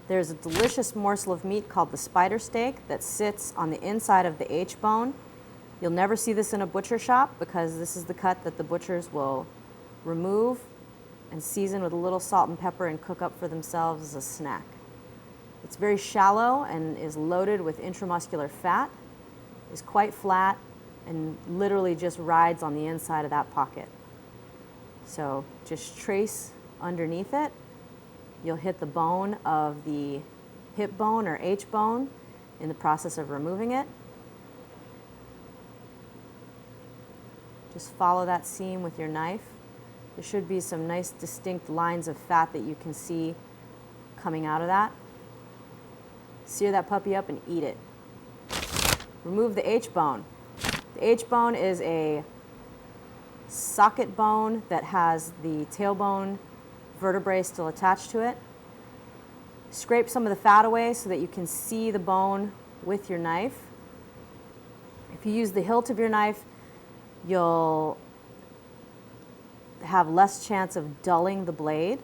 There's a delicious morsel of meat called the spider steak that sits on the inside of the H bone. You'll never see this in a butcher shop because this is the cut that the butchers will remove and season with a little salt and pepper and cook up for themselves as a snack. It's very shallow and is loaded with intramuscular fat, is quite flat, and literally just rides on the inside of that pocket. So just trace underneath it. You'll hit the bone of the hip bone or H bone in the process of removing it. Just follow that seam with your knife. There should be some nice distinct lines of fat that you can see coming out of that. Sear that puppy up and eat it. Remove the H bone. The H bone is a socket bone that has the tailbone vertebrae still attached to it. Scrape some of the fat away so that you can see the bone with your knife. If you use the hilt of your knife, you'll have less chance of dulling the blade.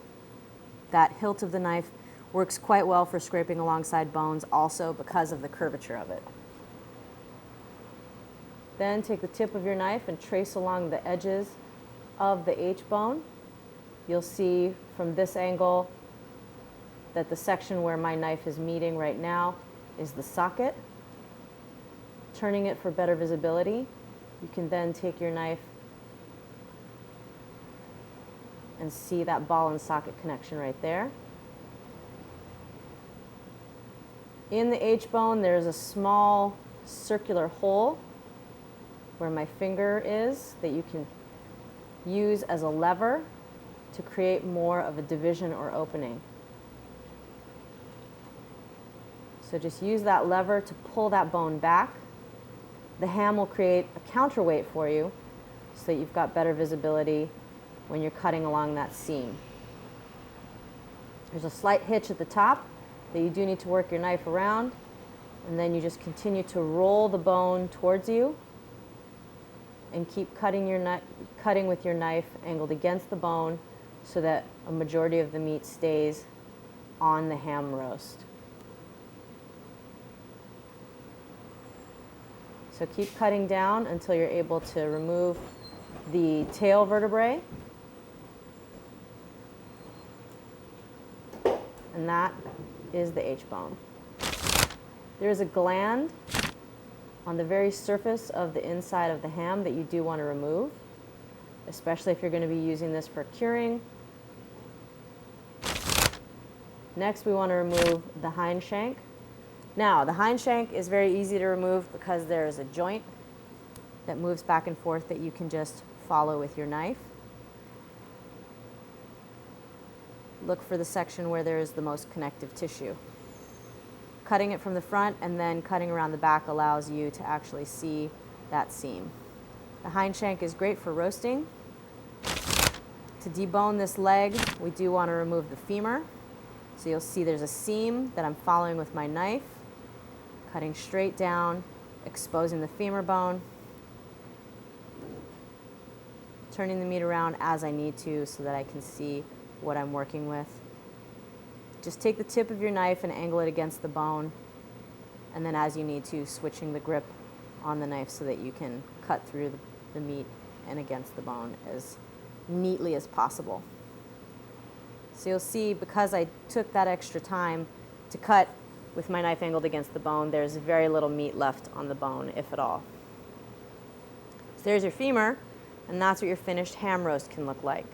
That hilt of the knife works quite well for scraping alongside bones also because of the curvature of it. Then take the tip of your knife and trace along the edges of the H bone. You'll see from this angle that the section where my knife is meeting right now is the socket. Turning it for better visibility, you can then take your knife and see that ball and socket connection right there. In the H bone, there's a small circular hole where my finger is that you can use as a lever to create more of a division or opening. So just use that lever to pull that bone back. The ham will create a counterweight for you so that you've got better visibility when you're cutting along that seam. There's a slight hitch at the top that you do need to work your knife around, and then you just continue to roll the bone towards you and keep cutting with your knife angled against the bone so that a majority of the meat stays on the ham roast. So keep cutting down until you're able to remove the tail vertebrae. And that is the H bone. There's a gland on the very surface of the inside of the ham that you do want to remove, especially if you're going to be using this for curing. Next, we want to remove the Hindshank. Now, the Hindshank is very easy to remove because there is a joint that moves back and forth that you can just follow with your knife. Look for the section where there is the most connective tissue. Cutting it from the front and then cutting around the back allows you to actually see that seam. The Hindshank is great for roasting. To debone this leg, we do want to remove the femur. So you'll see there's a seam that I'm following with my knife, cutting straight down, exposing the femur bone, turning the meat around as I need to so that I can see what I'm working with. Just take the tip of your knife and angle it against the bone, and then as you need to, switching the grip on the knife so that you can cut through the meat and against the bone as neatly as possible. So you'll see, because I took that extra time to cut with my knife angled against the bone, there's very little meat left on the bone, if at all. So there's your femur, and that's what your finished ham roast can look like.